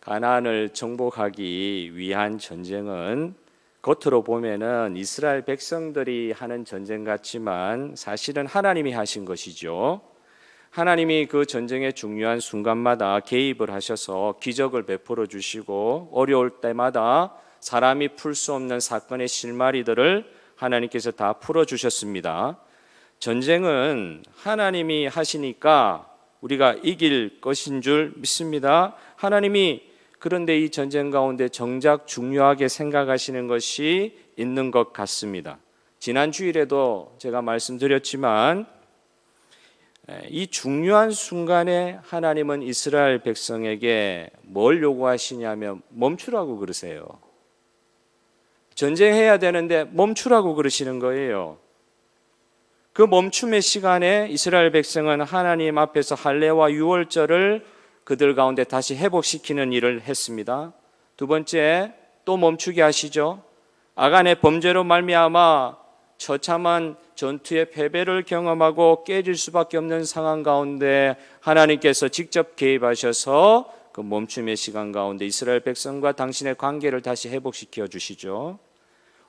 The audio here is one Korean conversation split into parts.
가나안을 정복하기 위한 전쟁은 겉으로 보면은 이스라엘 백성들이 하는 전쟁 같지만 사실은 하나님이 하신 것이죠. 하나님이 그 전쟁의 중요한 순간마다 개입을 하셔서 기적을 베풀어 주시고 어려울 때마다 사람이 풀 수 없는 사건의 실마리들을 하나님께서 다 풀어 주셨습니다. 전쟁은 하나님이 하시니까 우리가 이길 것인 줄 믿습니다. 하나님이 그런데 이 전쟁 가운데 정작 중요하게 생각하시는 것이 있는 것 같습니다. 지난 주일에도 제가 말씀드렸지만 이 중요한 순간에 하나님은 이스라엘 백성에게 뭘 요구하시냐면 멈추라고 그러세요. 전쟁해야 되는데 멈추라고 그러시는 거예요. 그 멈춤의 시간에 이스라엘 백성은 하나님 앞에서 할례와 유월절을 그들 가운데 다시 회복시키는 일을 했습니다. 두 번째, 또 멈추게 하시죠. 아간의 범죄로 말미암아 처참한 전투의 패배를 경험하고 깨질 수밖에 없는 상황 가운데 하나님께서 직접 개입하셔서 그 멈춤의 시간 가운데 이스라엘 백성과 당신의 관계를 다시 회복시켜 주시죠.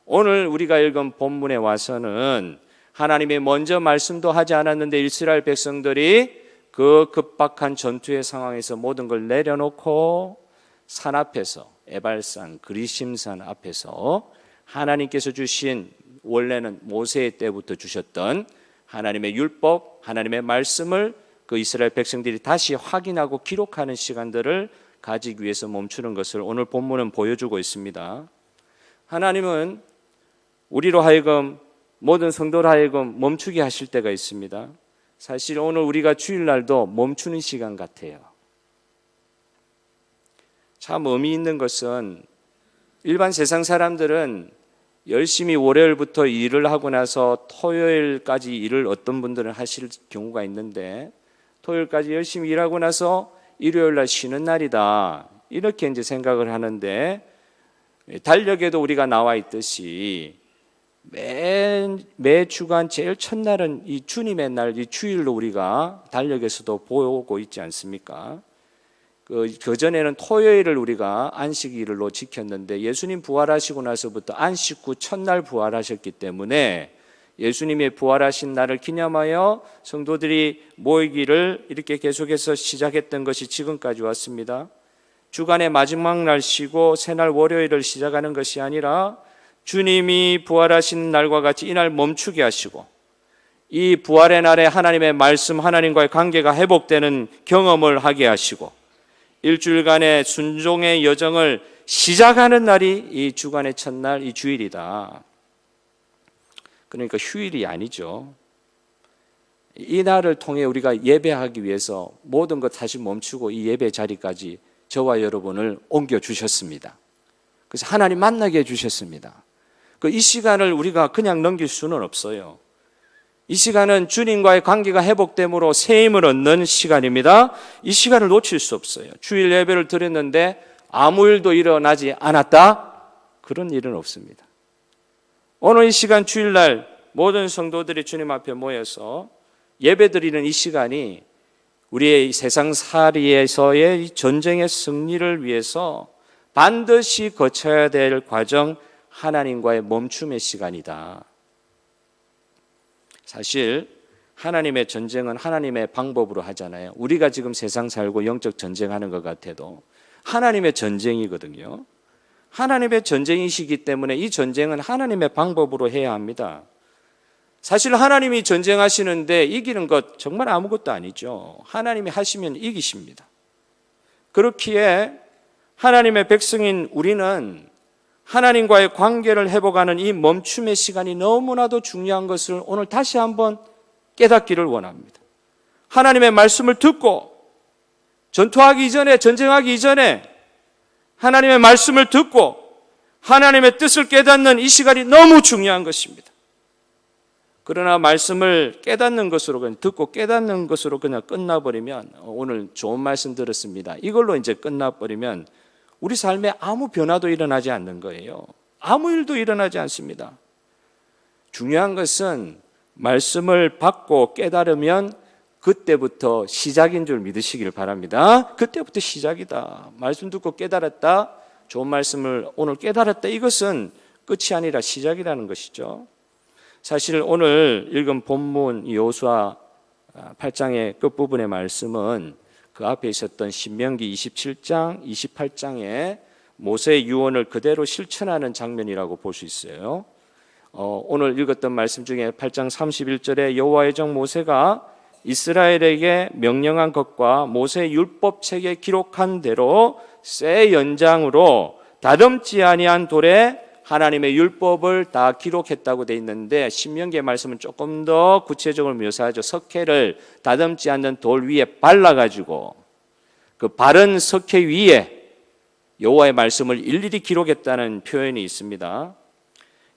오늘 우리가 읽은 본문에 와서는 하나님이 먼저 말씀도 하지 않았는데 이스라엘 백성들이 그 급박한 전투의 상황에서 모든 걸 내려놓고 산 앞에서 에발산 그리심산 앞에서 하나님께서 주신 원래는 모세의 때부터 주셨던 하나님의 율법, 하나님의 말씀을 그 이스라엘 백성들이 다시 확인하고 기록하는 시간들을 가지기 위해서 멈추는 것을 오늘 본문은 보여주고 있습니다. 하나님은 우리로 하여금 모든 성도로 하여금 멈추게 하실 때가 있습니다. 사실 오늘 우리가 주일날도 멈추는 시간 같아요. 참 의미 있는 것은 일반 세상 사람들은 열심히 월요일부터 일을 하고 나서 토요일까지 일을 어떤 분들은 하실 경우가 있는데 토요일까지 열심히 일하고 나서 일요일날 쉬는 날이다 이렇게 이제 생각을 하는데 달력에도 우리가 나와 있듯이 매 주간 제일 첫날은 이 주님의 날, 이 주일로 우리가 달력에서도 보고 있지 않습니까? 그 전에는 토요일을 우리가 안식일로 지켰는데 예수님 부활하시고 나서부터 안식 후 첫날 부활하셨기 때문에 예수님의 부활하신 날을 기념하여 성도들이 모이기를 이렇게 계속해서 시작했던 것이 지금까지 왔습니다. 주간의 마지막 날 쉬고 새날 월요일을 시작하는 것이 아니라 주님이 부활하신 날과 같이 이날 멈추게 하시고 이 부활의 날에 하나님의 말씀, 하나님과의 관계가 회복되는 경험을 하게 하시고 일주일간의 순종의 여정을 시작하는 날이 이 주간의 첫날, 이 주일이다. 그러니까 휴일이 아니죠. 이 날을 통해 우리가 예배하기 위해서 모든 것 다시 멈추고 이 예배 자리까지 저와 여러분을 옮겨주셨습니다. 그래서 하나님 만나게 해주셨습니다. 이 시간을 우리가 그냥 넘길 수는 없어요. 이 시간은 주님과의 관계가 회복됨으로 새 힘을 얻는 시간입니다. 이 시간을 놓칠 수 없어요. 주일 예배를 드렸는데 아무 일도 일어나지 않았다? 그런 일은 없습니다. 오늘 이 시간 주일날 모든 성도들이 주님 앞에 모여서 예배 드리는 이 시간이 우리의 세상살이에서의 전쟁의 승리를 위해서 반드시 거쳐야 될 과정, 하나님과의 멈춤의 시간이다. 사실 하나님의 전쟁은 하나님의 방법으로 하잖아요. 우리가 지금 세상 살고 영적 전쟁하는 것 같아도 하나님의 전쟁이거든요. 하나님의 전쟁이시기 때문에 이 전쟁은 하나님의 방법으로 해야 합니다. 사실 하나님이 전쟁하시는데 이기는 것 정말 아무것도 아니죠. 하나님이 하시면 이기십니다. 그렇기에 하나님의 백성인 우리는 하나님과의 관계를 회복하는 이 멈춤의 시간이 너무나도 중요한 것을 오늘 다시 한번 깨닫기를 원합니다. 하나님의 말씀을 듣고 전투하기 이전에, 전쟁하기 이전에 하나님의 말씀을 듣고 하나님의 뜻을 깨닫는 이 시간이 너무 중요한 것입니다. 그러나 말씀을 깨닫는 것으로 그냥 듣고 깨닫는 것으로 그냥 끝나버리면 오늘 좋은 말씀 들었습니다. 이걸로 이제 끝나버리면 우리 삶에 아무 변화도 일어나지 않는 거예요. 아무 일도 일어나지 않습니다. 중요한 것은 말씀을 받고 깨달으면 그때부터 시작인 줄 믿으시길 바랍니다. 그때부터 시작이다. 말씀 듣고 깨달았다. 좋은 말씀을 오늘 깨달았다. 이것은 끝이 아니라 시작이라는 것이죠. 사실 오늘 읽은 본문 여호수아 8장의 끝부분의 말씀은 그 앞에 있었던 신명기 27장, 28장의 모세의 유언을 그대로 실천하는 장면이라고 볼 수 있어요. 오늘 읽었던 말씀 중에 8장 31절에 여호와의 종 모세가 이스라엘에게 명령한 것과 모세의 율법책에 기록한 대로 새 연장으로 다듬지 아니한 돌에 하나님의 율법을 다 기록했다고 돼 있는데 신명기의 말씀은 조금 더 구체적으로 묘사하죠. 석회를 다듬지 않는 돌 위에 발라가지고 그 바른 석회 위에 여호와의 말씀을 일일이 기록했다는 표현이 있습니다.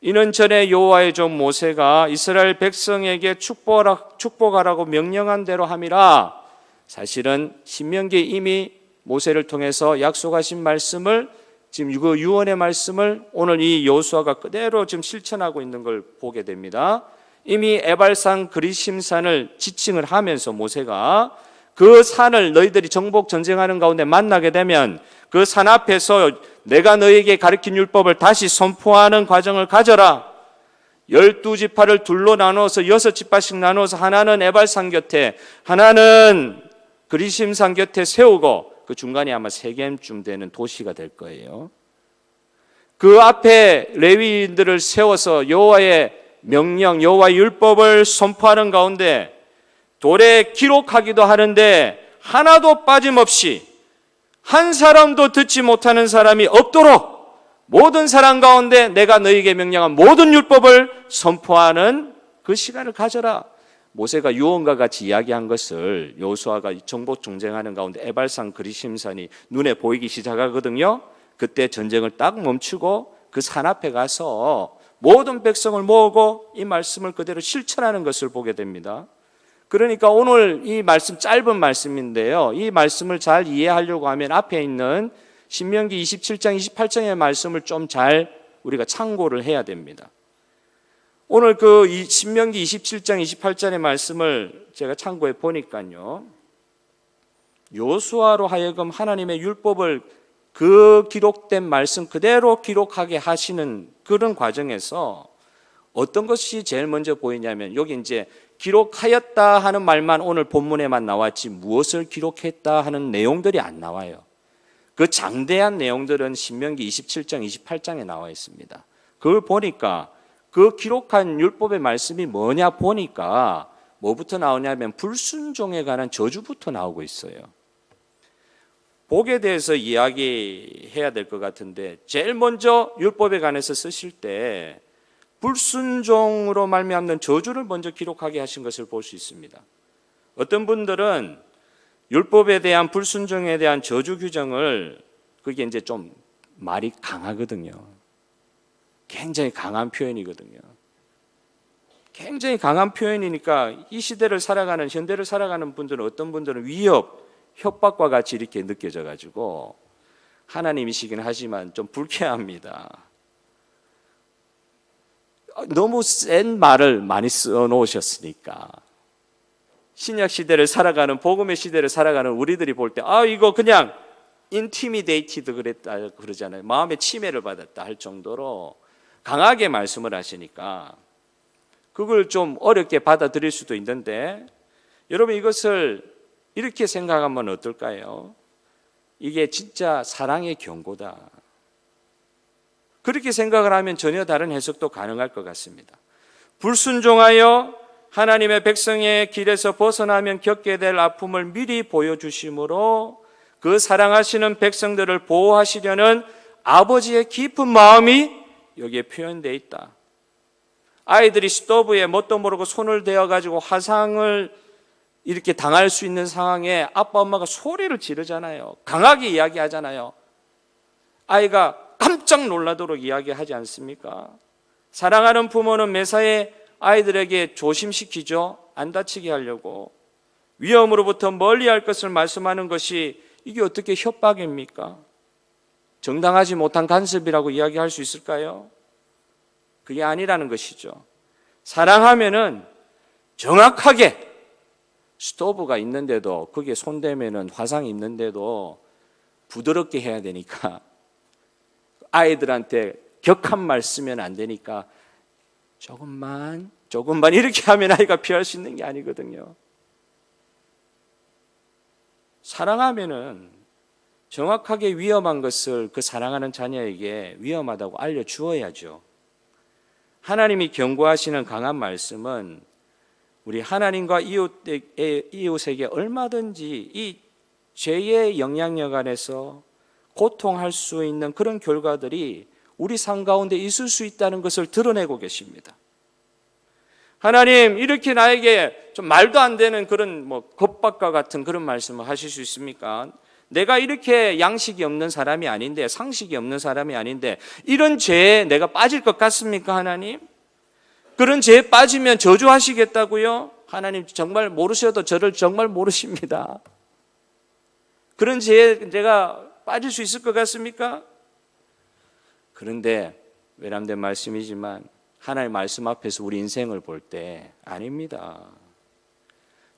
이는 전에 여호와의 종 모세가 이스라엘 백성에게 축복하라고 명령한 대로 함이라. 사실은 신명기에 이미 모세를 통해서 약속하신 말씀을 지금 그 유언의 말씀을 오늘 이 여호수아가 그대로 지금 실천하고 있는 걸 보게 됩니다. 이미 에발산 그리심산을 지칭을 하면서 모세가 그 산을 너희들이 정복 전쟁하는 가운데 만나게 되면 그 산 앞에서 내가 너에게 가르친 율법을 다시 선포하는 과정을 가져라. 12지파를 둘로 나누어서 6지파씩 나누어서 하나는 에발산 곁에 하나는 그리심산 곁에 세우고 그 중간에 아마 세겜쯤 되는 도시가 될 거예요. 그 앞에 레위인들을 세워서 여호와의 명령, 여호와의 율법을 선포하는 가운데 돌에 기록하기도 하는데 하나도 빠짐없이 한 사람도 듣지 못하는 사람이 없도록 모든 사람 가운데 내가 너희에게 명령한 모든 율법을 선포하는 그 시간을 가져라. 모세가 유언과 같이 이야기한 것을 여호수아가 정복 전쟁하는 가운데 에발산 그리심산이 눈에 보이기 시작하거든요. 그때 전쟁을 딱 멈추고 그 산 앞에 가서 모든 백성을 모으고 이 말씀을 그대로 실천하는 것을 보게 됩니다. 그러니까 오늘 이 말씀 짧은 말씀인데요. 이 말씀을 잘 이해하려고 하면 앞에 있는 신명기 27장, 28장의 말씀을 좀 잘 우리가 참고를 해야 됩니다. 오늘 그 신명기 27장, 28장의 말씀을 제가 참고해 보니까요. 여호수아로 하여금 하나님의 율법을 그 기록된 말씀 그대로 기록하게 하시는 그런 과정에서 어떤 것이 제일 먼저 보이냐면 여기 이제 기록하였다 하는 말만 오늘 본문에만 나왔지 무엇을 기록했다 하는 내용들이 안 나와요. 그 장대한 내용들은 신명기 27장, 28장에 나와 있습니다. 그걸 보니까 그 기록한 율법의 말씀이 뭐냐 보니까 뭐부터 나오냐면 불순종에 관한 저주부터 나오고 있어요. 복에 대해서 이야기해야 될 것 같은데 제일 먼저 율법에 관해서 쓰실 때 불순종으로 말미암는 저주를 먼저 기록하게 하신 것을 볼 수 있습니다. 어떤 분들은 율법에 대한 불순종에 대한 저주 규정을 그게 이제 좀 말이 강하거든요. 굉장히 강한 표현이거든요. 굉장히 강한 표현이니까 이 시대를 살아가는 현대를 살아가는 분들은 어떤 분들은 위협, 협박과 같이 이렇게 느껴져 가지고 하나님이시긴 하지만 좀 불쾌합니다. 너무 센 말을 많이 써놓으셨으니까 신약 시대를 살아가는 복음의 시대를 살아가는 우리들이 볼 때 이거 그냥 intimidated 그랬다 그러잖아요. 마음의 침해를 받았다 할 정도로 강하게 말씀을 하시니까 그걸 좀 어렵게 받아들일 수도 있는데 여러분 이것을 이렇게 생각하면 어떨까요? 이게 진짜 사랑의 경고다. 그렇게 생각을 하면 전혀 다른 해석도 가능할 것 같습니다. 불순종하여 하나님의 백성의 길에서 벗어나면 겪게 될 아픔을 미리 보여주심으로 그 사랑하시는 백성들을 보호하시려는 아버지의 깊은 마음이 여기에 표현되어 있다. 아이들이 스토브에 뭣도 모르고 손을 대어가지고 화상을 이렇게 당할 수 있는 상황에 아빠 엄마가 소리를 지르잖아요. 강하게 이야기하잖아요. 아이가 깜짝 놀라도록 이야기하지 않습니까? 사랑하는 부모는 매사에 아이들에게 조심시키죠. 안 다치게 하려고. 위험으로부터 멀리할 것을 말씀하는 것이 이게 어떻게 협박입니까? 정당하지 못한 간섭이라고 이야기할 수 있을까요? 그게 아니라는 것이죠. 사랑하면은 정확하게 스토브가 있는데도 거기에 손대면은 화상이 있는데도 부드럽게 해야 되니까 아이들한테 격한 말 쓰면 안 되니까 조금만 이렇게 하면 아이가 피할 수 있는 게 아니거든요. 사랑하면은 정확하게 위험한 것을 그 사랑하는 자녀에게 위험하다고 알려주어야죠. 하나님이 경고하시는 강한 말씀은 우리 하나님과 이웃에게 얼마든지 이 죄의 영향력 안에서 고통할 수 있는 그런 결과들이 우리 삶 가운데 있을 수 있다는 것을 드러내고 계십니다. 하나님, 이렇게 나에게 좀 말도 안 되는 그런 겁박과 같은 그런 말씀을 하실 수 있습니까? 내가 이렇게 양식이 없는 사람이 아닌데, 상식이 없는 사람이 아닌데 이런 죄에 내가 빠질 것 같습니까, 하나님? 그런 죄에 빠지면 저주하시겠다고요? 하나님 정말 모르셔도 저를 정말 모르십니다. 그런 죄에 내가 빠질 수 있을 것 같습니까? 그런데 외람된 말씀이지만 하나님 말씀 앞에서 우리 인생을 볼 때 아닙니다.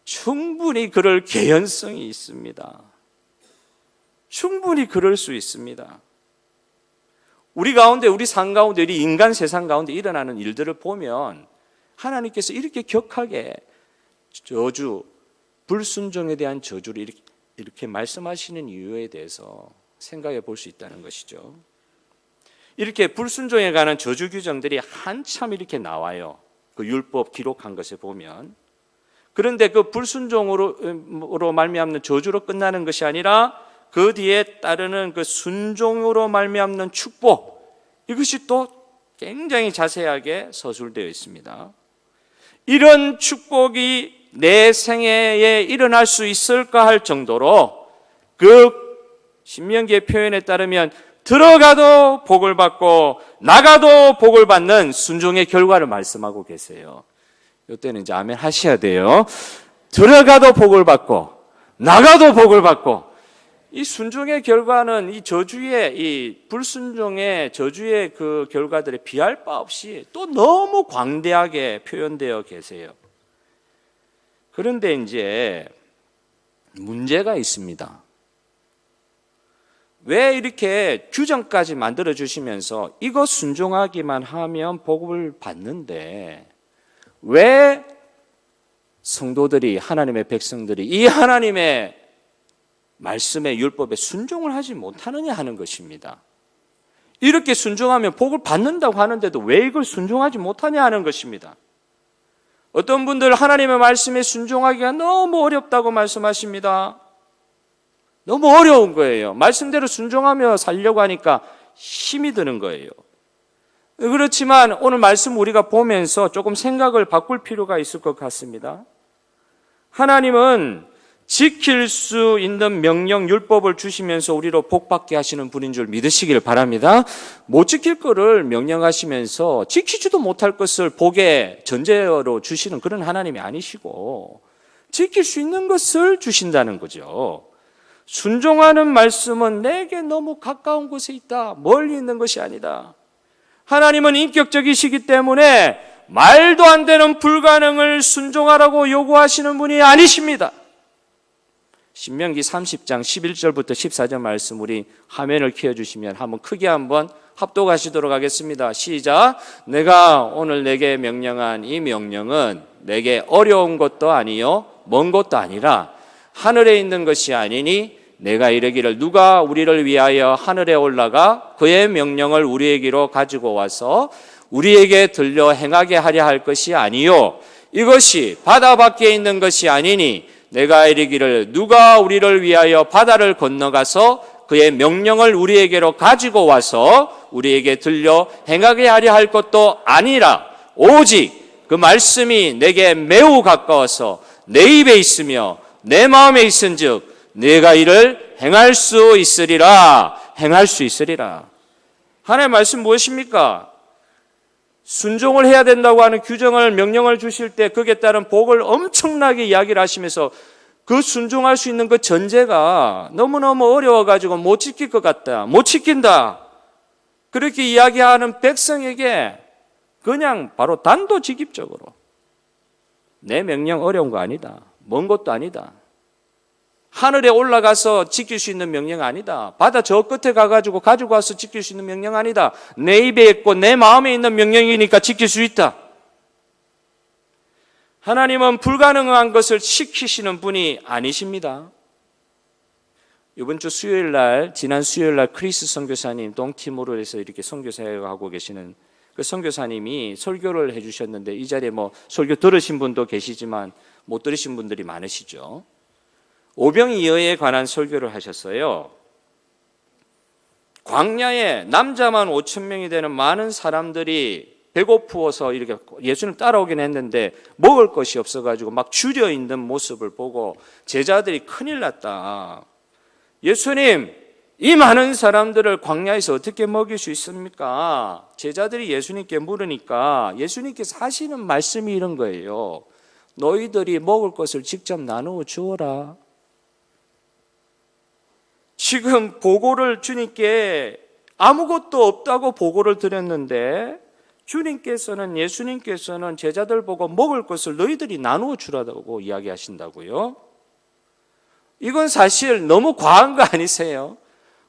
충분히 그럴 개연성이 있습니다. 충분히 그럴 수 있습니다. 우리 가운데, 우리 삶 가운데, 우리 인간 세상 가운데 일어나는 일들을 보면 하나님께서 이렇게 격하게 저주, 불순종에 대한 저주를 이렇게 말씀하시는 이유에 대해서 생각해 볼 수 있다는 것이죠. 이렇게 불순종에 관한 저주 규정들이 한참 이렇게 나와요. 그 율법 기록한 것에 보면. 그런데 그 불순종으로 말미암는 저주로 끝나는 것이 아니라 그 뒤에 따르는 그 순종으로 말미암는 축복, 이것이 또 굉장히 자세하게 서술되어 있습니다. 이런 축복이 내 생애에 일어날 수 있을까 할 정도로 그 신명기의 표현에 따르면 들어가도 복을 받고 나가도 복을 받는 순종의 결과를 말씀하고 계세요. 이때는 이제 아멘 하셔야 돼요. 들어가도 복을 받고 나가도 복을 받고, 이 순종의 결과는 이 저주의, 이 불순종의 저주의 그 결과들에 비할 바 없이 또 너무 광대하게 표현되어 계세요. 그런데 이제 문제가 있습니다. 왜 이렇게 규정까지 만들어 주시면서 이거 순종하기만 하면 복을 받는데 왜 성도들이, 하나님의 백성들이 이 하나님의 말씀의 율법에 순종을 하지 못하느냐 하는 것입니다. 이렇게 순종하면 복을 받는다고 하는데도 왜 이걸 순종하지 못하냐 하는 것입니다. 어떤 분들 하나님의 말씀에 순종하기가 너무 어렵다고 말씀하십니다. 너무 어려운 거예요. 말씀대로 순종하며 살려고 하니까 힘이 드는 거예요. 그렇지만 오늘 말씀 우리가 보면서 조금 생각을 바꿀 필요가 있을 것 같습니다. 하나님은 지킬 수 있는 명령, 율법을 주시면서 우리로 복받게 하시는 분인 줄 믿으시길 바랍니다. 못 지킬 거를 명령하시면서 지키지도 못할 것을 복의 전제로 주시는 그런 하나님이 아니시고 지킬 수 있는 것을 주신다는 거죠. 순종하는 말씀은 내게 너무 가까운 곳에 있다, 멀리 있는 것이 아니다. 하나님은 인격적이시기 때문에 말도 안 되는 불가능을 순종하라고 요구하시는 분이 아니십니다. 신명기 30장 11절부터 14절 말씀 우리 화면을 켜주시면 한번 크게 한번 합독하시도록 하겠습니다. 시작. 내가 오늘 내게 명령한 이 명령은 내게 어려운 것도 아니요 먼 것도 아니라 하늘에 있는 것이 아니니 내가 이르기를 누가 우리를 위하여 하늘에 올라가 그의 명령을 우리에게로 가지고 와서 우리에게 들려 행하게 하려 할 것이 아니요 이것이 바다 밖에 있는 것이 아니니 내가 이르기를 누가 우리를 위하여 바다를 건너가서 그의 명령을 우리에게로 가지고 와서 우리에게 들려 행하게 하려 할 것도 아니라 오직 그 말씀이 내게 매우 가까워서 내 입에 있으며 내 마음에 있은즉 내가 이를 행할 수 있으리라. 행할 수 있으리라. 하나님의 말씀 무엇입니까? 순종을 해야 된다고 하는 규정을, 명령을 주실 때 거기에 따른 복을 엄청나게 이야기를 하시면서 그 순종할 수 있는 그 전제가 너무너무 어려워가지고 못 지킬 것 같다, 못 지킨다, 그렇게 이야기하는 백성에게 그냥 바로 단도직입적으로 내 명령 어려운 거 아니다, 먼 것도 아니다. 하늘에 올라가서 지킬 수 있는 명령 아니다. 바다 저 끝에 가가지고 가지고 와서 지킬 수 있는 명령 아니다. 내 입에 있고 내 마음에 있는 명령이니까 지킬 수 있다. 하나님은 불가능한 것을 시키시는 분이 아니십니다. 이번 주 수요일 날, 지난 수요일 날 크리스 선교사님 동티모르에서 이렇게 선교 사역하고 계시는 그 선교사님이 설교를 해주셨는데, 이 자리에 뭐 설교 들으신 분도 계시지만 못 들으신 분들이 많으시죠. 오병이어에 관한 설교를 하셨어요. 광야에 남자만 5천 명이 되는 많은 사람들이 배고프어서 이렇게 예수님 따라오긴 했는데 먹을 것이 없어가지고 막 줄여 있는 모습을 보고 제자들이 큰일 났다. 예수님, 이 많은 사람들을 광야에서 어떻게 먹일 수 있습니까? 제자들이 예수님께 물으니까 예수님께서 하시는 말씀이 이런 거예요. 너희들이 먹을 것을 직접 나누어 주어라. 지금 보고를 주님께 아무것도 없다고 보고를 드렸는데 예수님께서는 제자들 보고 먹을 것을 너희들이 나누어 주라고 이야기하신다고요? 이건 사실 너무 과한 거 아니세요?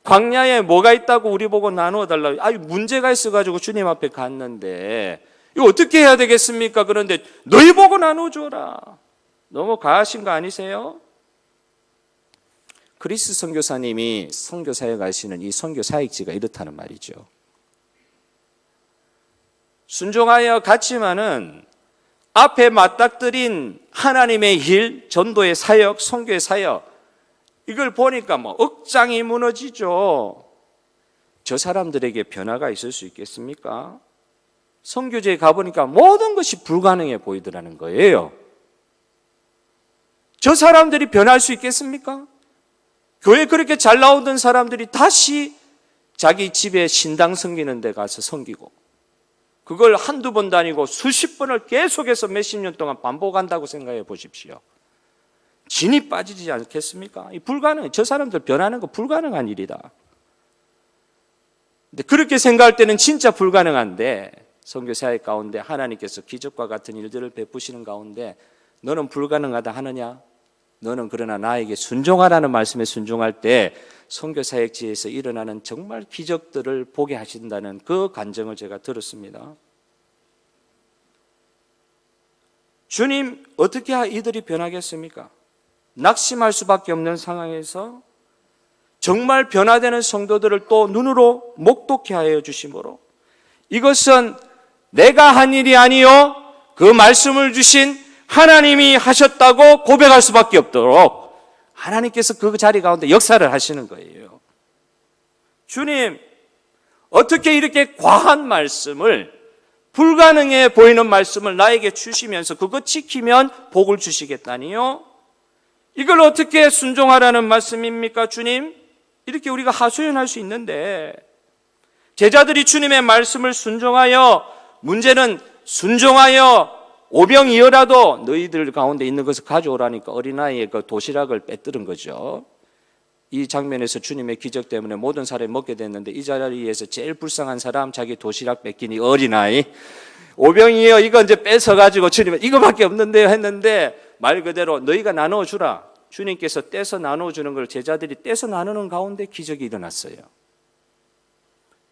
광야에 뭐가 있다고 우리 보고 나누어 달라고. 문제가 있어가지고 주님 앞에 갔는데 이거 어떻게 해야 되겠습니까? 그런데 너희 보고 나누어 줘라. 너무 과하신 거 아니세요? 크리스 선교사님이 선교사에 가시는 이 선교 사역지가 이렇다는 말이죠. 순종하여 갔지만은 앞에 맞닥뜨린 하나님의 일, 전도의 사역, 선교의 사역, 이걸 보니까 억장이 무너지죠. 저 사람들에게 변화가 있을 수 있겠습니까? 선교지에 가보니까 모든 것이 불가능해 보이더라는 거예요. 저 사람들이 변할 수 있겠습니까? 교회 그렇게 잘 나오던 사람들이 다시 자기 집에 신당 섬기는 데 가서 섬기고, 그걸 한두 번도 아니고 수십 번을 계속해서 몇십 년 동안 반복한다고 생각해 보십시오. 진이 빠지지 않겠습니까? 저 사람들 변하는 거 불가능한 일이다. 근데 그렇게 생각할 때는 진짜 불가능한데, 선교사역 가운데 하나님께서 기적과 같은 일들을 베푸시는 가운데 너는 불가능하다 하느냐? 너는 그러나 나에게 순종하라는 말씀에 순종할 때 선교사역지에서 일어나는 정말 기적들을 보게 하신다는 그 간증을 제가 들었습니다. 주님, 어떻게 이들이 변하겠습니까? 낙심할 수밖에 없는 상황에서 정말 변화되는 성도들을 또 눈으로 목독케 하여 주심으로, 이것은 내가 한 일이 아니요 그 말씀을 주신 하나님이 하셨다고 고백할 수밖에 없도록 하나님께서 그 자리 가운데 역사를 하시는 거예요. 주님, 어떻게 이렇게 과한 말씀을, 불가능해 보이는 말씀을 나에게 주시면서 그거 지키면 복을 주시겠다니요? 이걸 어떻게 순종하라는 말씀입니까, 주님? 이렇게 우리가 하소연할 수 있는데, 제자들이 주님의 말씀을 순종하여, 문제는 순종하여 오병이어라도 너희들 가운데 있는 것을 가져오라니까 어린아이의 그 도시락을 빼뜨린 거죠. 이 장면에서 주님의 기적 때문에 모든 사람이 먹게 됐는데, 이 자리에서 제일 불쌍한 사람, 자기 도시락 뺏긴 이 어린아이, 오병이어 이거 이제 뺏어가지고 주님은 이거밖에 없는데요 했는데, 말 그대로 너희가 나눠주라. 주님께서 떼서 나눠주는 걸 제자들이 떼서 나누는 가운데 기적이 일어났어요.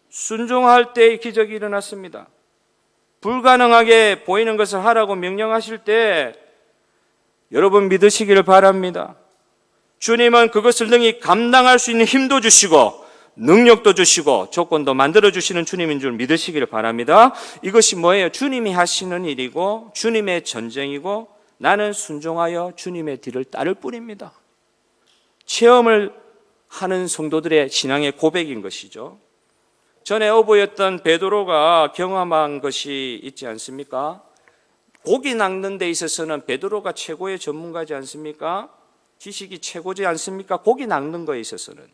순종할 때의 기적이 일어났습니다. 불가능하게 보이는 것을 하라고 명령하실 때 여러분 믿으시기를 바랍니다. 주님은 그것을 능히 감당할 수 있는 힘도 주시고 능력도 주시고 조건도 만들어주시는 주님인 줄 믿으시기를 바랍니다. 이것이 뭐예요? 주님이 하시는 일이고 주님의 전쟁이고 나는 순종하여 주님의 뒤를 따를 뿐입니다. 체험을 하는 성도들의 신앙의 고백인 것이죠. 전에 어부였던 베드로가 경험한 것이 있지 않습니까? 고기 낚는 데 있어서는 베드로가 최고의 전문가지 않습니까? 지식이 최고지 않습니까? 고기 낚는 거에 있어서는.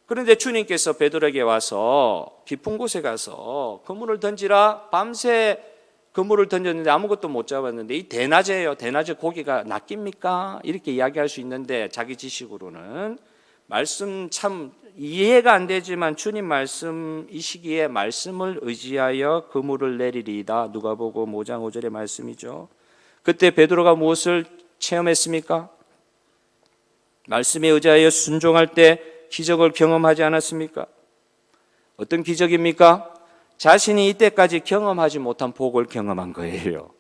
그런데 주님께서 베드로에게 와서 깊은 곳에 가서 그물을 던지라. 밤새 그물을 던졌는데 아무것도 못 잡았는데, 이 대낮에요. 대낮에 고기가 낚입니까? 이렇게 이야기할 수 있는데 자기 지식으로는 말씀 참 이해가 안 되지만 주님 말씀, 이 시기에 말씀을 의지하여 그물을 내리리이다. 누가복음 5장 5절의 말씀이죠. 그때 베드로가 무엇을 체험했습니까? 말씀에 의지하여 순종할 때 기적을 경험하지 않았습니까? 어떤 기적입니까? 자신이 이때까지 경험하지 못한 복을 경험한 거예요.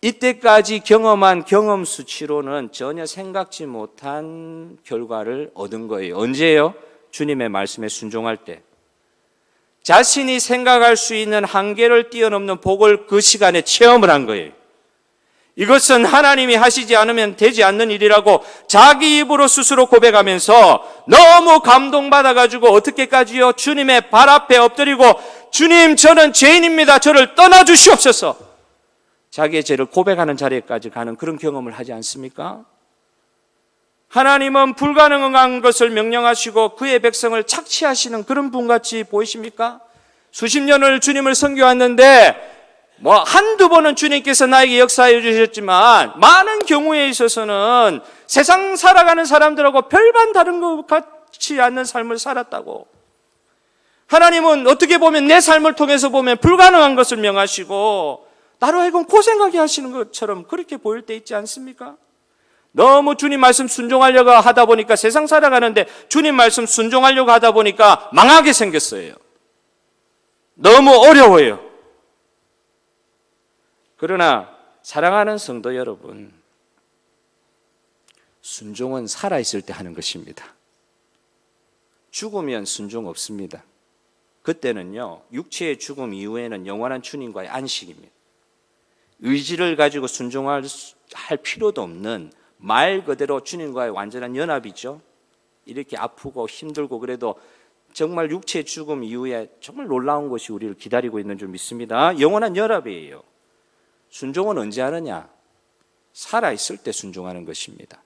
이때까지 경험한 경험 수치로는 전혀 생각지 못한 결과를 얻은 거예요. 언제요? 주님의 말씀에 순종할 때. 자신이 생각할 수 있는 한계를 뛰어넘는 복을 그 시간에 체험을 한 거예요. 이것은 하나님이 하시지 않으면 되지 않는 일이라고 자기 입으로 스스로 고백하면서 너무 감동받아가지고 어떻게까지요? 주님의 발 앞에 엎드리고 주님, 저는 죄인입니다. 저를 떠나주시옵소서. 자기의 죄를 고백하는 자리까지 가는 그런 경험을 하지 않습니까? 하나님은 불가능한 것을 명령하시고 그의 백성을 착취하시는 그런 분같이 보이십니까? 수십 년을 주님을 섬겨왔는데 한두 번은 주님께서 나에게 역사해 주셨지만 많은 경우에 있어서는 세상 살아가는 사람들하고 별반 다른 것 같지 않는 삶을 살았다고. 하나님은 어떻게 보면 내 삶을 통해서 보면 불가능한 것을 명하시고 나로 하여금 고생하게 하시는 것처럼 그렇게 보일 때 있지 않습니까? 너무 주님 말씀 순종하려고 하다 보니까 세상 살아가는데 주님 말씀 순종하려고 하다 보니까 망하게 생겼어요. 너무 어려워요. 그러나 사랑하는 성도 여러분, 순종은 살아있을 때 하는 것입니다. 죽으면 순종 없습니다. 그때는요, 육체의 죽음 이후에는 영원한 주님과의 안식입니다. 의지를 가지고 순종할 필요도 없는 말 그대로 주님과의 완전한 연합이죠. 이렇게 아프고 힘들고 그래도 정말 육체의 죽음 이후에 정말 놀라운 것이 우리를 기다리고 있는 줄 믿습니다. 영원한 연합이에요. 순종은 언제 하느냐? 살아있을 때 순종하는 것입니다.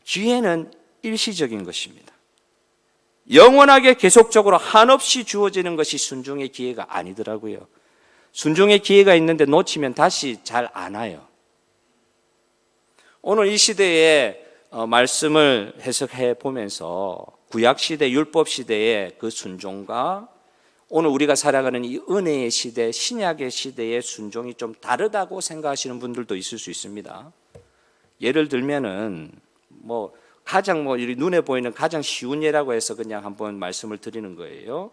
기회는 일시적인 것입니다. 영원하게 계속적으로 한없이 주어지는 것이 순종의 기회가 아니더라고요. 순종의 기회가 있는데 놓치면 다시 잘 안 와요. 오늘 이 시대에 말씀을 해석해 보면서 구약시대, 율법시대의 그 순종과 오늘 우리가 살아가는 이 은혜의 시대, 신약의 시대의 순종이 좀 다르다고 생각하시는 분들도 있을 수 있습니다. 예를 들면은 가장 눈에 보이는 가장 쉬운 예라고 해서 그냥 한번 말씀을 드리는 거예요.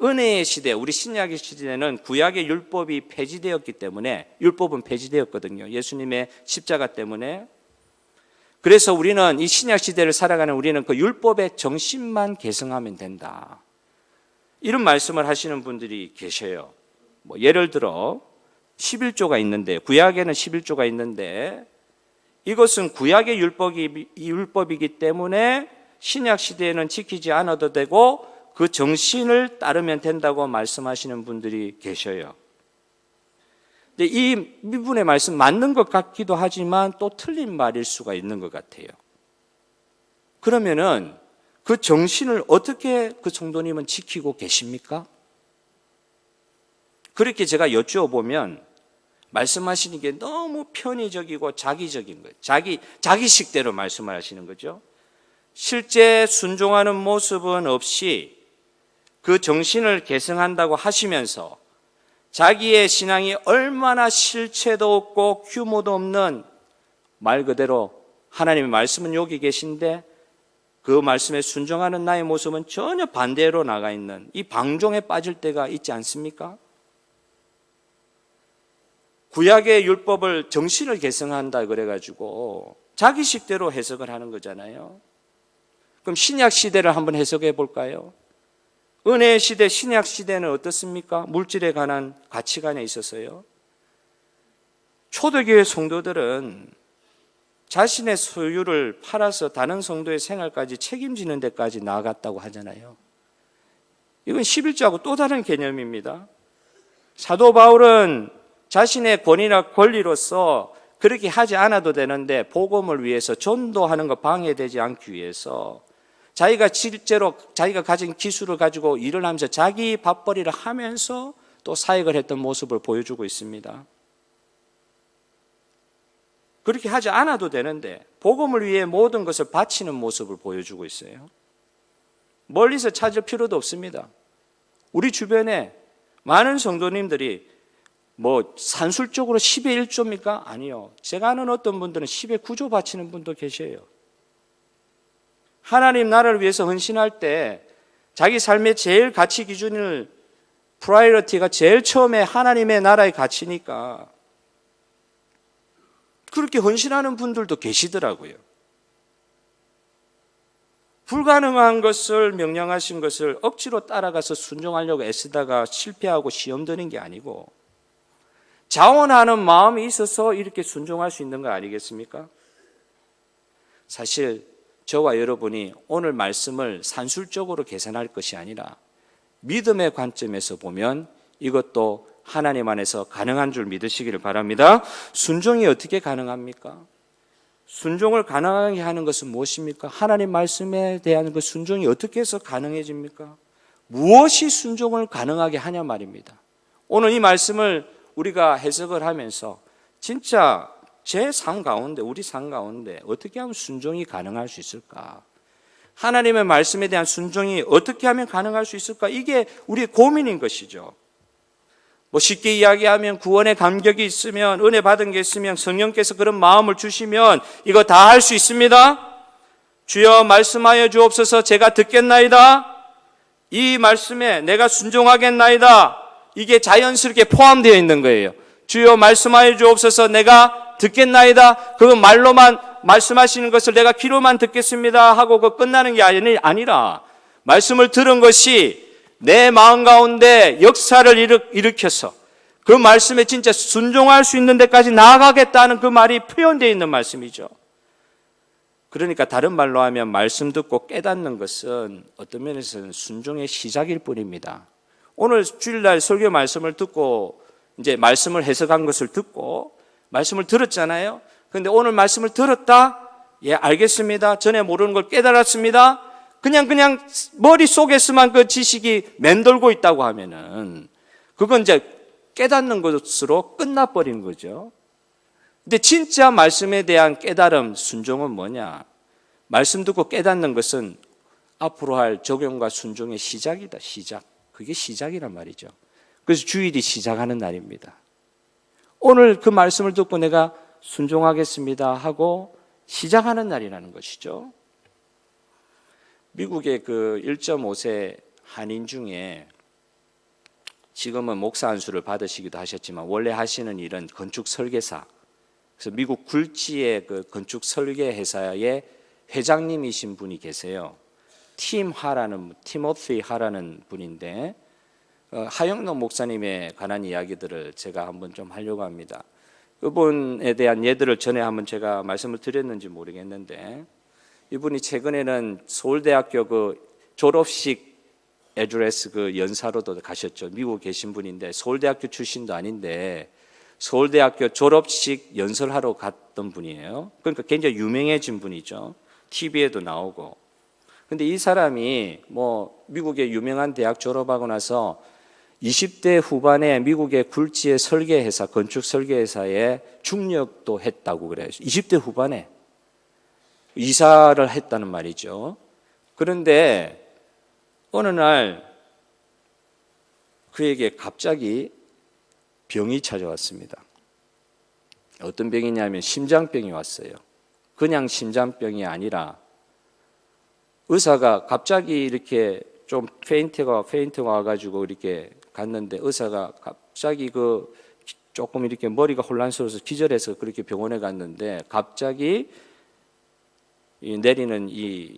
은혜의 시대, 우리 신약의 시대는 구약의 율법이 폐지되었기 때문에, 율법은 폐지되었거든요. 예수님의 십자가 때문에. 그래서 우리는 이 신약 시대를 살아가는 우리는 그 율법의 정신만 계승하면 된다. 이런 말씀을 하시는 분들이 계셔요. 예를 들어 11조가 있는데, 구약에는 11조가 있는데 이것은 구약의 율법이기 때문에 신약 시대에는 지키지 않아도 되고 그 정신을 따르면 된다고 말씀하시는 분들이 계셔요. 근데 이 미분의 말씀 맞는 것 같기도 하지만 또 틀린 말일 수가 있는 것 같아요. 그러면은 그 정신을 어떻게 그 성도님은 지키고 계십니까? 그렇게 제가 여쭈어보면 말씀하시는 게 너무 편의적이고 자기적인 거예요. 자기식대로 말씀을 하시는 거죠. 실제 순종하는 모습은 없이 그 정신을 계승한다고 하시면서 자기의 신앙이 얼마나 실체도 없고 규모도 없는 말 그대로 하나님의 말씀은 여기 계신데 그 말씀에 순종하는 나의 모습은 전혀 반대로 나가 있는 이 방종에 빠질 때가 있지 않습니까? 구약의 율법을 정신을 계승한다 그래가지고 자기식대로 해석을 하는 거잖아요. 그럼 신약 시대를 한번 해석해 볼까요? 은혜의 시대, 신약 시대는 어떻습니까? 물질에 관한 가치관에 있어서요. 초대교회 성도들은 자신의 소유를 팔아서 다른 성도의 생활까지 책임지는 데까지 나아갔다고 하잖아요. 이건 11조하고 또 다른 개념입니다. 사도 바울은 자신의 권위나 권리로서 그렇게 하지 않아도 되는데 복음을 위해서 전도하는 것 방해되지 않기 위해서 자기가 실제로 자기가 가진 기술을 가지고 일을 하면서 자기 밥벌이를 하면서 또 사역을 했던 모습을 보여주고 있습니다. 그렇게 하지 않아도 되는데 복음을 위해 모든 것을 바치는 모습을 보여주고 있어요. 멀리서 찾을 필요도 없습니다. 우리 주변에 많은 성도님들이 뭐 산술적으로 10의 1조입니까? 아니요. 제가 아는 어떤 분들은 10의 9조 바치는 분도 계셔요. 하나님 나라를 위해서 헌신할 때 자기 삶의 제일 가치 기준을 프라이어티가 제일 처음에 하나님의 나라의 가치니까 그렇게 헌신하는 분들도 계시더라고요. 불가능한 것을 명령하신 것을 억지로 따라가서 순종하려고 애쓰다가 실패하고 시험 드는 게 아니고 자원하는 마음이 있어서 이렇게 순종할 수 있는 거 아니겠습니까? 사실 저와 여러분이 오늘 말씀을 산술적으로 계산할 것이 아니라 믿음의 관점에서 보면 이것도 하나님 안에서 가능한 줄 믿으시기를 바랍니다. 순종이 어떻게 가능합니까? 순종을 가능하게 하는 것은 무엇입니까? 하나님 말씀에 대한 그 순종이 어떻게 해서 가능해집니까? 무엇이 순종을 가능하게 하냐 말입니다. 오늘 이 말씀을 우리가 해석을 하면서 진짜 제 삶 가운데, 우리 삶 가운데 어떻게 하면 순종이 가능할 수 있을까? 하나님의 말씀에 대한 순종이 어떻게 하면 가능할 수 있을까? 이게 우리의 고민인 것이죠. 뭐 쉽게 이야기하면 구원의 감격이 있으면, 은혜 받은 게 있으면, 성령께서 그런 마음을 주시면 이거 다 할 수 있습니다. 주여 말씀하여 주옵소서. 제가 듣겠나이다. 이 말씀에 내가 순종하겠나이다. 이게 자연스럽게 포함되어 있는 거예요. 주여 말씀하여 주옵소서. 내가 듣겠나이다. 그 말로만 말씀하시는 것을 내가 귀로만 듣겠습니다 하고 그 끝나는 게 아니라 말씀을 들은 것이 내 마음 가운데 역사를 일으켜서 그 말씀에 진짜 순종할 수 있는 데까지 나아가겠다는 그 말이 표현되어 있는 말씀이죠. 그러니까 다른 말로 하면 말씀 듣고 깨닫는 것은 어떤 면에서는 순종의 시작일 뿐입니다. 오늘 주일날 설교 말씀을 듣고 이제 말씀을 해석한 것을 듣고 말씀을 들었잖아요. 그런데 오늘 말씀을 들었다? 예, 알겠습니다. 전에 모르는 걸 깨달았습니다. 그냥 머릿속에서만 그 지식이 맴돌고 있다고 하면은 그건 이제 깨닫는 것으로 끝나버린 거죠. 근데 진짜 말씀에 대한 깨달음, 순종은 뭐냐? 말씀 듣고 깨닫는 것은 앞으로 할 적용과 순종의 시작이다. 시작. 그게 시작이란 말이죠. 그래서 주일이 시작하는 날입니다. 오늘 그 말씀을 듣고 내가 순종하겠습니다 하고 시작하는 날이라는 것이죠. 미국의 그 1.5세 한인 중에 지금은 목사 안수를 받으시기도 하셨지만 원래 하시는 일은 건축 설계사. 그래서 미국 굴지의 그 건축 설계 회사의 회장님이신 분이 계세요. 티모티 하라는 분인데 하영록 목사님에 관한 이야기들을 제가 한번 좀 하려고 합니다. 그분에 대한 예들을 전에 한번 제가 말씀을 드렸는지 모르겠는데 이분이 최근에는 서울대학교 그 졸업식 애드레스 그 연사로도 가셨죠. 미국에 계신 분인데 서울대학교 출신도 아닌데 서울대학교 졸업식 연설하러 갔던 분이에요. 그러니까 굉장히 유명해진 분이죠. TV에도 나오고. 근데 이 사람이 뭐 미국의 유명한 대학 졸업하고 나서 20대 후반에 미국의 굴지의 설계회사, 건축 설계회사에 중력도 했다고 그래요. 20대 후반에 이사를 했다는 말이죠. 그런데 어느 날 그에게 갑자기 병이 찾아왔습니다. 어떤 병이냐면 심장병이 왔어요. 그냥 심장병이 아니라 의사가 갑자기 이렇게 좀 페인트가 와가지고 이렇게 갔는데 의사가 갑자기 그 조금 이렇게 머리가 혼란스러워서 기절해서 그렇게 병원에 갔는데 갑자기 내리는 이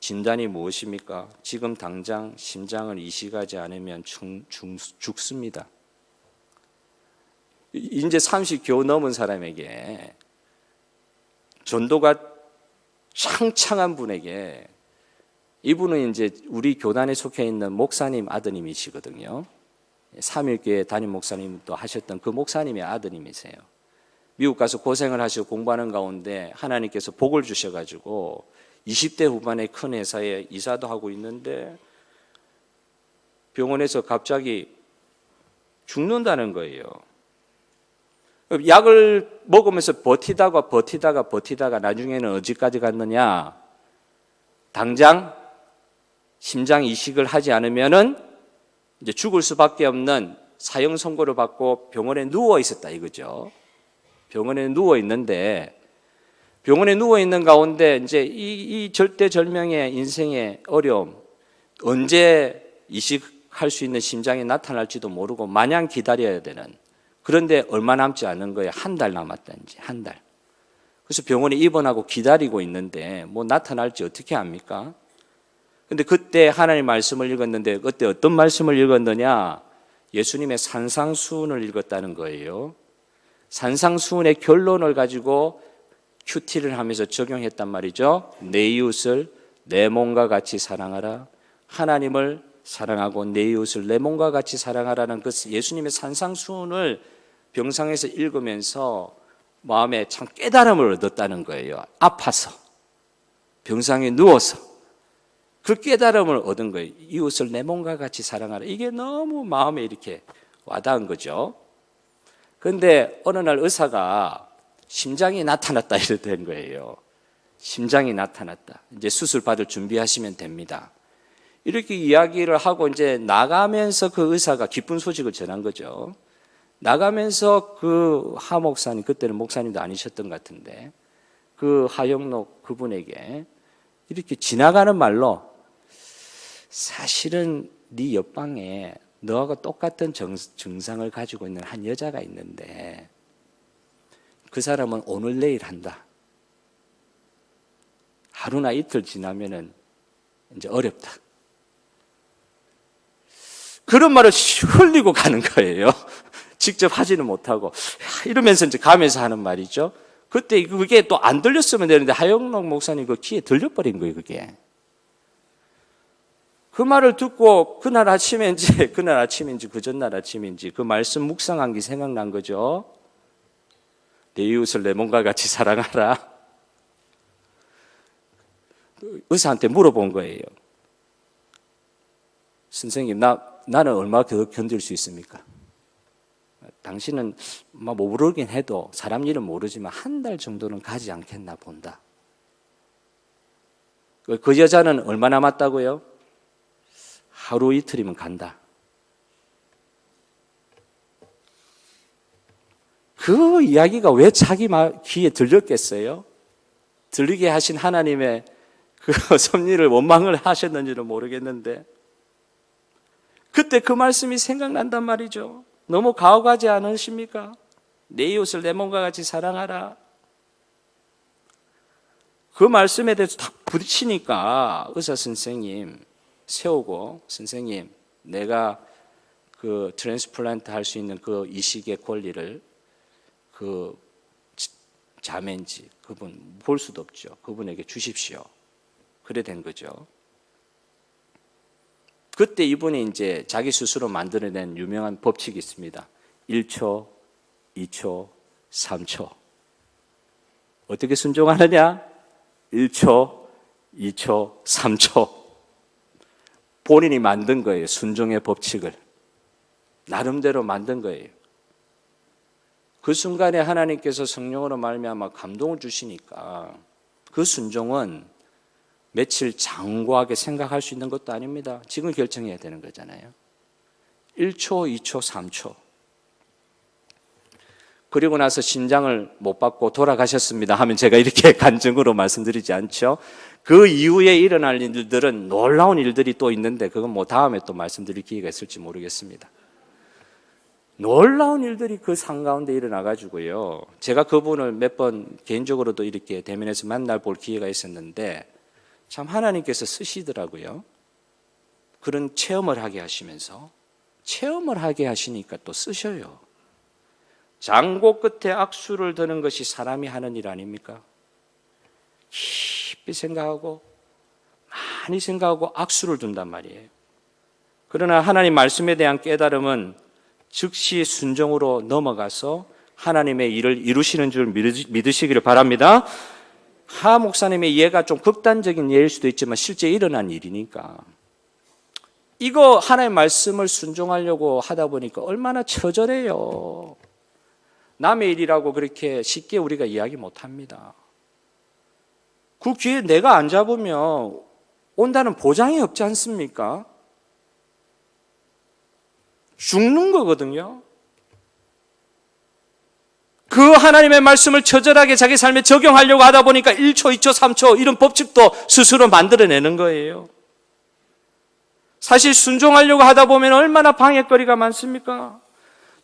진단이 무엇입니까? 지금 당장 심장을 이식하지 않으면 죽습니다. 이제 30 겨우 넘은 사람에게 전도가 창창한 분에게 이분은 이제 우리 교단에 속해 있는 목사님 아드님이시거든요. 3일교회 담임 목사님도 하셨던 그 목사님의 아드님이세요. 미국 가서 고생을 하시고 공부하는 가운데 하나님께서 복을 주셔가지고 20대 후반의 큰 회사에 이사도 하고 있는데 병원에서 갑자기 죽는다는 거예요. 약을 먹으면서 버티다가 나중에는 어디까지 갔느냐? 당장 심장 이식을 하지 않으면은 이제 죽을 수밖에 없는 사형 선고를 받고 병원에 누워 있었다 이거죠. 병원에 누워 있는데 병원에 누워 있는 가운데 이제 이 절대절명의 인생의 어려움, 언제 이식할 수 있는 심장이 나타날지도 모르고 마냥 기다려야 되는, 그런데 얼마 남지 않은 거예요. 한 달 남았다 이제 한 달. 그래서 병원에 입원하고 기다리고 있는데 뭐 나타날지 어떻게 합니까? 근데 그때 하나님 말씀을 읽었는데 그때 어떤 말씀을 읽었느냐? 예수님의 산상수훈을 읽었다는 거예요. 산상수훈의 결론을 가지고 큐티를 하면서 적용했단 말이죠. 내 이웃을 내 몸과 같이 사랑하라. 하나님을 사랑하고 내 이웃을 내 몸과 같이 사랑하라는 그 예수님의 산상수훈을 병상에서 읽으면서 마음에 참 깨달음을 얻었다는 거예요. 아파서 병상에 누워서 그 깨달음을 얻은 거예요. 이웃을 내 몸과 같이 사랑하라. 이게 너무 마음에 이렇게 와닿은 거죠. 그런데 어느 날 의사가 심장이 나타났다 이래 된 거예요. 심장이 나타났다. 이제 수술 받을 준비하시면 됩니다. 이렇게 이야기를 하고 이제 나가면서 그 의사가 기쁜 소식을 전한 거죠. 나가면서 그 하 목사님, 그때는 목사님도 아니셨던 것 같은데, 그 하영록 그분에게 이렇게 지나가는 말로 사실은 네 옆방에 너하고 똑같은 증상을 가지고 있는 한 여자가 있는데 그 사람은 오늘 내일 한다. 하루나 이틀 지나면은 이제 어렵다. 그런 말을 흘리고 가는 거예요. 직접 하지는 못하고 이러면서 이제 가면서 하는 말이죠. 그때 그게 또 안 들렸으면 되는데 하영록 목사님 그 귀에 들려버린 거예요. 그게. 그 말을 듣고 그날 아침인지 그 전날 아침인지 그 말씀 묵상한 게 생각난 거죠. 내 이웃을 내 몸과 같이 사랑하라. 의사한테 물어본 거예요. 선생님, 나는 얼마 견딜 수 있습니까? 당신은 뭐 모르긴 해도 사람 일은 모르지만 한 달 정도는 가지 않겠나 본다. 그 여자는 얼마 남았다고요? 하루 이틀이면 간다. 그 이야기가 왜 자기 귀에 들렸겠어요? 들리게 하신 하나님의 그 섭리를 원망을 하셨는지는 모르겠는데 그때 그 말씀이 생각난단 말이죠. 너무 가혹하지 않으십니까? 내 이웃을 내 몸과 같이 사랑하라. 그 말씀에 대해서 딱 부딪히니까 의사 선생님 세우고, 선생님 내가 그 트랜스플란트 할 수 있는 그 이식의 권리를 그 자매인지 그분 볼 수도 없죠. 그분에게 주십시오. 그래 된 거죠. 그때 이분이 이제 자기 스스로 만들어낸 유명한 법칙이 있습니다. 1초, 2초, 3초. 어떻게 순종하느냐? 1초, 2초, 3초. 본인이 만든 거예요. 순종의 법칙을. 나름대로 만든 거예요. 그 순간에 하나님께서 성령으로 말미암아 감동을 주시니까 그 순종은 며칠 장구하게 생각할 수 있는 것도 아닙니다. 지금 결정해야 되는 거잖아요. 1초, 2초, 3초. 그리고 나서 신장을 못 받고 돌아가셨습니다 하면 제가 이렇게 간증으로 말씀드리지 않죠. 그 이후에 일어날 일들은 놀라운 일들이 또 있는데 그건 뭐 다음에 또 말씀드릴 기회가 있을지 모르겠습니다. 놀라운 일들이 그 상 가운데 일어나가지고요. 제가 그분을 몇 번 개인적으로도 이렇게 대면에서 만날 볼 기회가 있었는데 참 하나님께서 쓰시더라고요. 그런 체험을 하게 하시면서 체험을 하게 하시니까 또 쓰셔요. 장고 끝에 악수를 드는 것이 사람이 하는 일 아닙니까? 깊이 생각하고 많이 생각하고 악수를 둔단 말이에요. 그러나 하나님 말씀에 대한 깨달음은 즉시 순종으로 넘어가서 하나님의 일을 이루시는 줄 믿으시기를 바랍니다. 하 목사님의 예가 좀 극단적인 예일 수도 있지만 실제 일어난 일이니까 이거 하나님의 말씀을 순종하려고 하다 보니까 얼마나 처절해요. 남의 일이라고 그렇게 쉽게 우리가 이야기 못합니다. 그 기회 내가 안 잡으면 온다는 보장이 없지 않습니까? 죽는 거거든요. 그 하나님의 말씀을 처절하게 자기 삶에 적용하려고 하다 보니까 1초, 2초, 3초 이런 법칙도 스스로 만들어내는 거예요. 사실 순종하려고 하다 보면 얼마나 방해거리가 많습니까?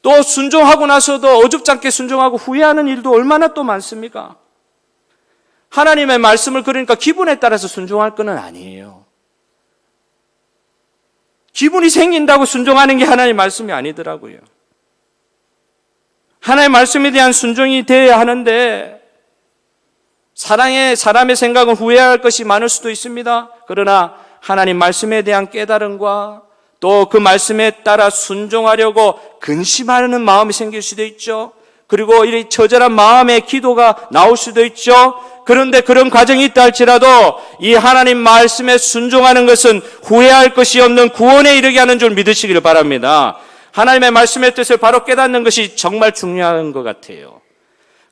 또 순종하고 나서도 어줍잖게 순종하고 후회하는 일도 얼마나 또 많습니까? 하나님의 말씀을 그러니까 기분에 따라서 순종할 건 아니에요. 기분이 생긴다고 순종하는 게 하나님의 말씀이 아니더라고요. 하나님의 말씀에 대한 순종이 되어야 하는데 사랑의 사람의 생각은 후회할 것이 많을 수도 있습니다. 그러나 하나님 말씀에 대한 깨달음과 또 그 말씀에 따라 순종하려고 근심하는 마음이 생길 수도 있죠. 그리고 이 처절한 마음의 기도가 나올 수도 있죠. 그런데 그런 과정이 있다 할지라도 이 하나님 말씀에 순종하는 것은 후회할 것이 없는 구원에 이르게 하는 줄 믿으시기를 바랍니다. 하나님의 말씀의 뜻을 바로 깨닫는 것이 정말 중요한 것 같아요.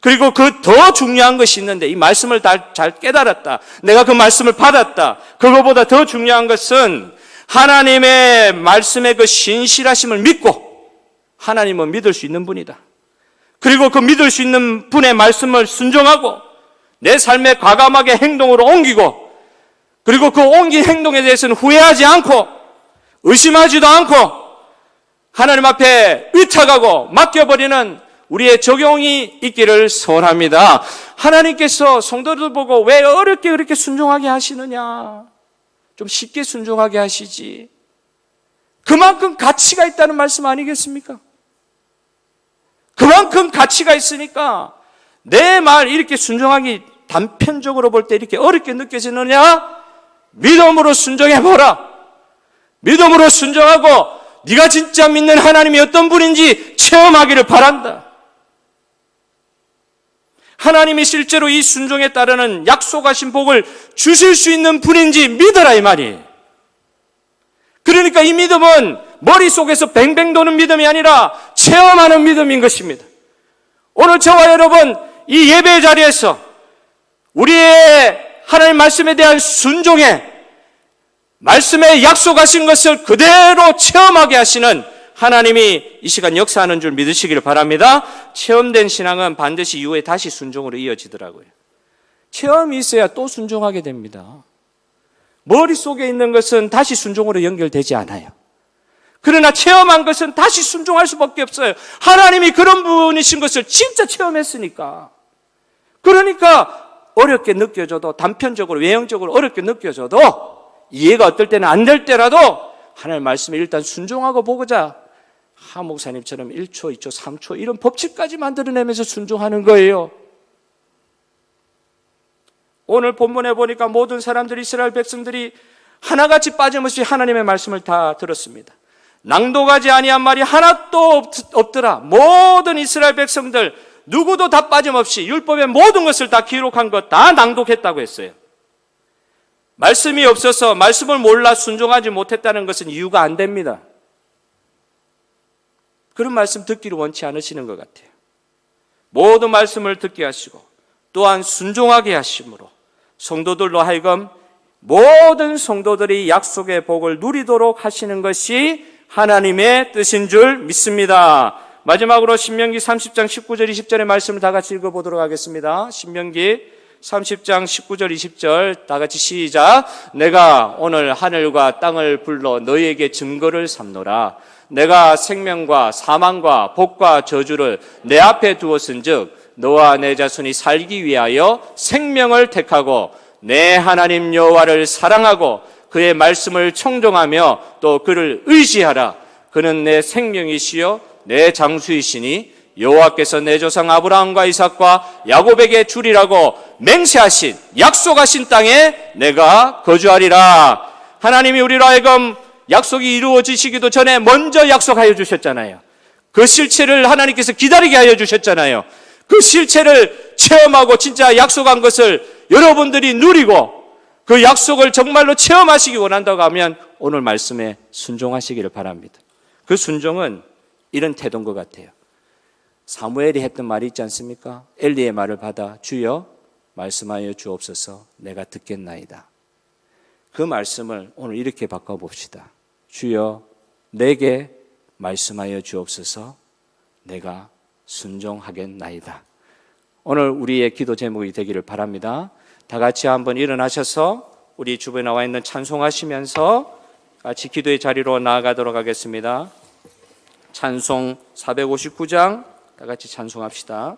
그리고 그 더 중요한 것이 있는데 이 말씀을 잘 깨달았다. 내가 그 말씀을 받았다. 그거보다 더 중요한 것은 하나님의 말씀의 그 신실하심을 믿고 하나님은 믿을 수 있는 분이다. 그리고 그 믿을 수 있는 분의 말씀을 순종하고 내 삶에 과감하게 행동으로 옮기고 그리고 그 옮긴 행동에 대해서는 후회하지 않고 의심하지도 않고 하나님 앞에 의탁하고 맡겨버리는 우리의 적용이 있기를 소원합니다. 하나님께서 성도들 보고 왜 어렵게 그렇게 순종하게 하시느냐? 좀 쉽게 순종하게 하시지. 그만큼 가치가 있다는 말씀 아니겠습니까? 그만큼 가치가 있으니까 내 말 이렇게 순종하기 단편적으로 볼 때 이렇게 어렵게 느껴지느냐? 믿음으로 순종해보라. 믿음으로 순종하고 네가 진짜 믿는 하나님이 어떤 분인지 체험하기를 바란다. 하나님이 실제로 이 순종에 따르는 약속하신 복을 주실 수 있는 분인지 믿어라 이 말이에요. 그러니까 이 믿음은 머릿속에서 뱅뱅 도는 믿음이 아니라 체험하는 믿음인 것입니다. 오늘 저와 여러분 이 예배 자리에서 우리의 하나님 말씀에 대한 순종에 말씀에 약속하신 것을 그대로 체험하게 하시는 하나님이 이 시간 역사하는 줄 믿으시기를 바랍니다. 체험된 신앙은 반드시 이후에 다시 순종으로 이어지더라고요. 체험이 있어야 또 순종하게 됩니다. 머릿속에 있는 것은 다시 순종으로 연결되지 않아요. 그러나 체험한 것은 다시 순종할 수밖에 없어요. 하나님이 그런 분이신 것을 진짜 체험했으니까. 그러니까 어렵게 느껴져도 단편적으로 외형적으로 어렵게 느껴져도 이해가 어떨 때는 안 될 때라도 하나님 말씀에 일단 순종하고 보고자 하 목사님처럼 1초, 2초, 3초 이런 법칙까지 만들어내면서 순종하는 거예요. 오늘 본문에 보니까 모든 사람들이 이스라엘 백성들이 하나같이 빠짐없이 하나님의 말씀을 다 들었습니다. 낭독하지 아니한 말이 하나도 없더라. 모든 이스라엘 백성들 누구도 다 빠짐없이 율법의 모든 것을 다 기록한 것 다 낭독했다고 했어요. 말씀이 없어서 말씀을 몰라 순종하지 못했다는 것은 이유가 안 됩니다. 그런 말씀 듣기를 원치 않으시는 것 같아요. 모든 말씀을 듣게 하시고 또한 순종하게 하심으로 성도들로 하여금 모든 성도들이 약속의 복을 누리도록 하시는 것이 하나님의 뜻인 줄 믿습니다. 마지막으로 신명기 30장 19절 20절의 말씀을 다 같이 읽어보도록 하겠습니다. 신명기 30장 19절 20절 다 같이 시작. 내가 오늘 하늘과 땅을 불러 너희에게 증거를 삼노라. 내가 생명과 사망과 복과 저주를 내 앞에 두었은즉 너와 내 자손이 살기 위하여 생명을 택하고 내 하나님 여호와를 사랑하고 그의 말씀을 청종하며 또 그를 의지하라. 그는 내 생명이시요 내 장수이시니 여호와께서 내 조상 아브라함과 이삭과 야곱에게 주리라고 맹세하신 약속하신 땅에 내가 거주하리라. 하나님이 우리로 하여금 약속이 이루어지시기도 전에 먼저 약속하여 주셨잖아요. 그 실체를 하나님께서 기다리게 하여 주셨잖아요. 그 실체를 체험하고 진짜 약속한 것을 여러분들이 누리고 그 약속을 정말로 체험하시기 원한다고 하면 오늘 말씀에 순종하시기를 바랍니다. 그 순종은 이런 태도인 것 같아요. 사무엘이 했던 말이 있지 않습니까? 엘리의 말을 받아 주여 말씀하여 주옵소서 내가 듣겠나이다. 그 말씀을 오늘 이렇게 바꿔봅시다. 주여 내게 말씀하여 주옵소서. 내가 순종하겠나이다. 오늘 우리의 기도 제목이 되기를 바랍니다. 다 같이 한번 일어나셔서 우리 주변에 나와 있는 찬송하시면서 같이 기도의 자리로 나아가도록 하겠습니다. 찬송 459장 다 같이 찬송합시다.